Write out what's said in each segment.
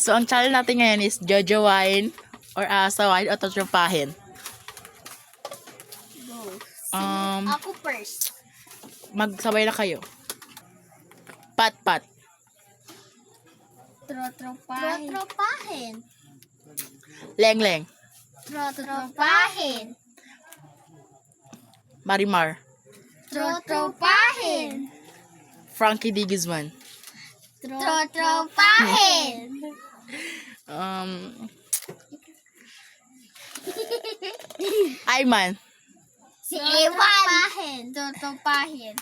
So, ang challenge natin ngayon is jojowain or asawain o tatrapahin. Ako first. Magsabay na kayo. Pat-pat. Trotropahin. Trotropahin. Leng-leng. Trotropahin. Marimar. Trotropahin. Frankie D. Guzman. Trotropahin. Ayman. Si Iwan. Trotropahin.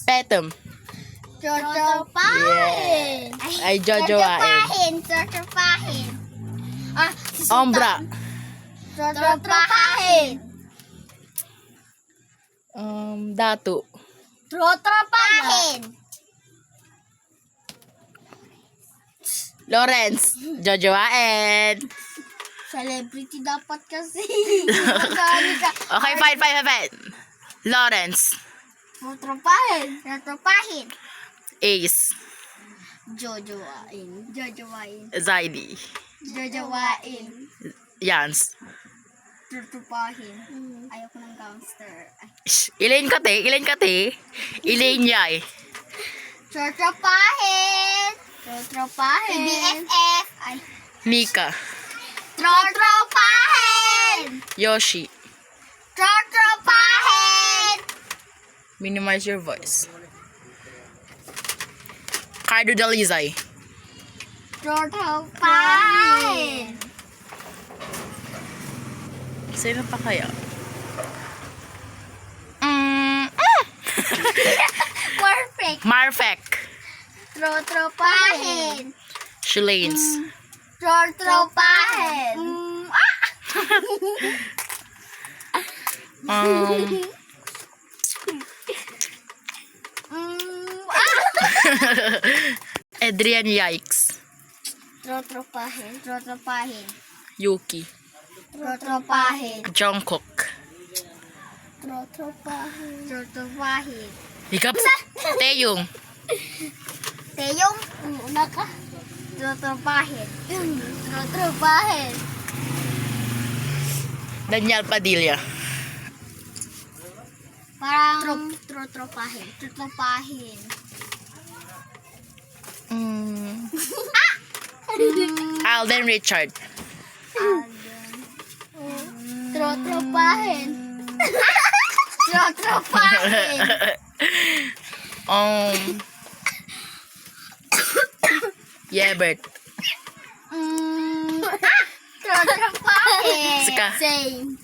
Petem. Trotropahin. Ay, jojowain. Trotropahin. Si Sultan. Ombra. Trotropahin. Datu. Trotropahin. Lawrence. Jojowain. Celebrity dapat kasi. Okay, fine. Lawrence. Trotropahin. Trotropahin. Ace. Jojowain. Zaidi. Jojowain. Yans. Trotropahin. Ayoko ng gangster. Elaine Kate. Elaine Yay. Trotropahin. Trotropahin. BFF. Mika. Trotropahin. Yoshi. Trotropahin. Minimize your voice. Cardo Dalizay. Trotropahin. Sino pa kaya? Perfect. Marfek. Trotropahin. Shalanes. Trotropahin. Adrian Yikes. Trotropahin. Yuki. Trotropahin. Jungkook. Trotropahin. Hikap. Taeyong. Teyong, una ka. Trotropahin. Trotropahin. Daniel Padilla. Parang trotropahin. Trotropahin. Alden Richard. Trotropahin. Trotropahin. Yebert. Trotropahin. Sika. Same.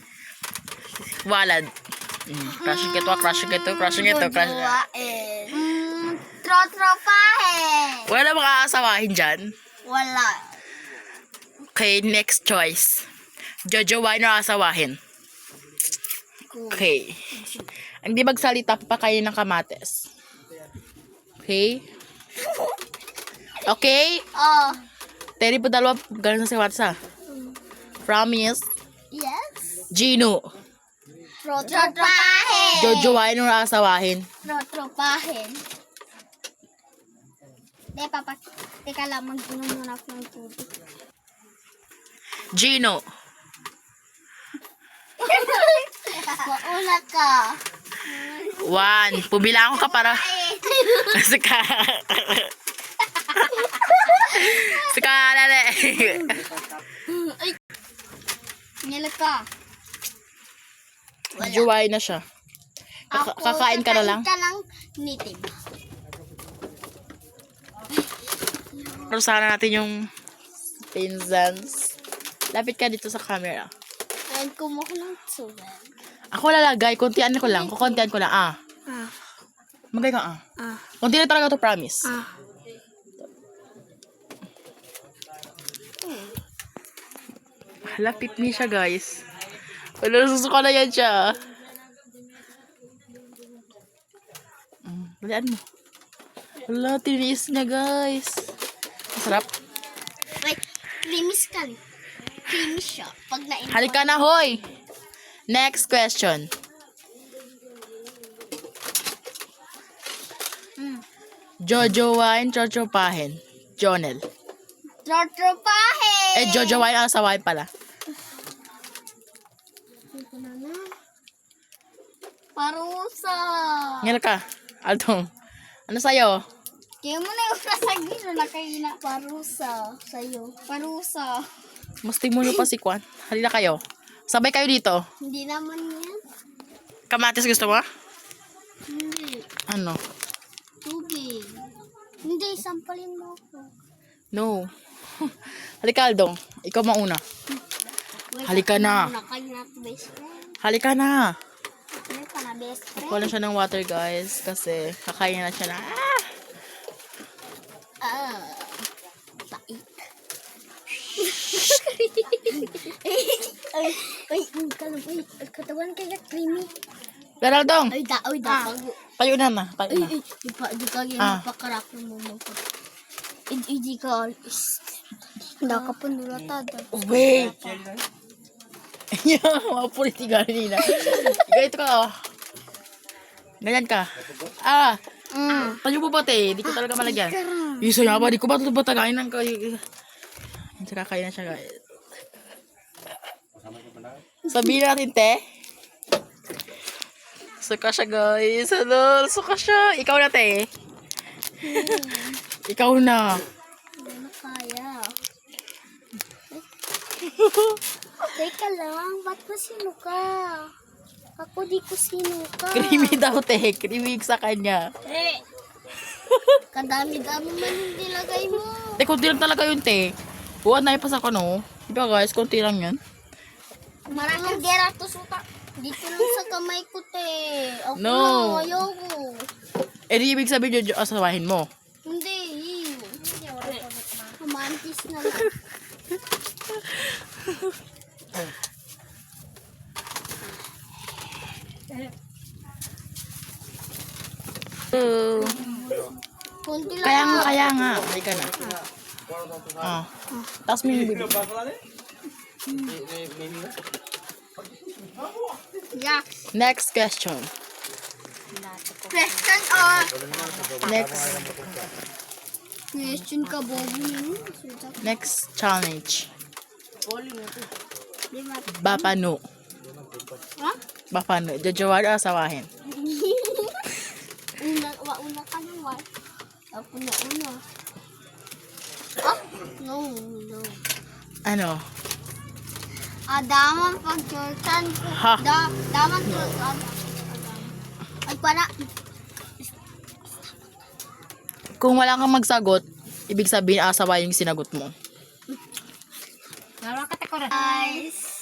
Walad. Crushing ito. Jojowain. Trotropahin. Wala makakasawahin dyan. Wala. Okay, next choice. Jojowain o asawahin? Okay. Ang di magsalita pa kayo ng kamates. Okay? Okay? Oh. Teri po dalawa, gano'n sa WhatsApp. Promise. Yes. Gino. Trotropahin. Jojowain o asawahin? Trotropahin. Teka lang, mag-inom muna ako ng tubig. Gino. Mauna ka. 1. Pubilang ka para. Saka. Lale. Nila ka. Jojowain na siya. Kakain ka na lang? Kakain ka ng native. Pero sana natin yung pinzans. Lapit ka dito sa camera. And kumuha ko ng sugar. Ako lalagay. Kuntian ko lang. Kukuntian ko lang. Magay ka. Kunti na talaga to, promise. Lapit ni siya, guys. Wala, susuka na yan siya. Balian mo. Wala, tiniis niya, guys. Masarap. Wait, creamy siya. Pag na-inwan. Halika na, hoy! Next question. Jojowain, chochopahin. Jonel. Trotropahe! Jojowain, asawain pala. Parusa! Ngayon ka. Aldong. Ano sa'yo? Kaya mo na yung nasa gino na kayo na parusa sa'yo. Parusa. Mastig mo pa si Kwan. Halina kayo. Sabay kayo dito. Hindi naman yan. Kamatis gusto mo? Hindi. Ano? Tubig. Hindi, sampalin mo ako. No. Halika, Aldong. Ikaw mauna. Wait, Halika na. Muna kayo na best friend. Halika na. Ano ka na best friend? Kuha na siya ng water, guys. Kasi kakain na siya na. Taik. Ay, katawan kaya creamy. Pero, Aldong. Ay, bago. Tayo na na. Tayo na. Di ka yan, pakarak mo mo. Hindi ka alis. Hindi ka pa nulatada. Wait. Mga politika nila. Ganito ka, oh. Ganyan ka. Tayo po pati. Di ko talaga malagyan. Isa nga ba? Di ko ba ito batagain ng kayo? Kakain na siya, guys. Sabihin natin, te. Suka siya, guys. Ano? Suka siya. Ikaw na, te. Ikaw na. Ano kaya? Teka lang, ba't mo sinuka? Ako di ko sinuka. Creamy daw, te. Creamy sa kanya. Kadami-dami man yung nilagay mo. Konti lang talaga yun, te. Buwan na ipas ako, no? Diba, guys? Konti lang yan. Maraming gera to suka. Dito lang sa kamay ko, te. Ako No. na, ayoko. Di ibig sabihin yun, asawahin mo. Hindi. Romantis na lang. Kunti lang. Kaya nga. Ay ka na. Tapos mo yung bibig. Yeah. Next question. Question or? Next Question ka, Bobby. next challenge. Di ba? Bapano. Ha? Bapano. Jojowain, asawahin. Una ka naman. Ako na una. Ah? No. Ano? Adaman pagkirtan ko. Ha? Daman pagkirtan. Ay, para. Kung wala kang magsagot, ibig sabihin asawahin yung sinagot mo. Guys.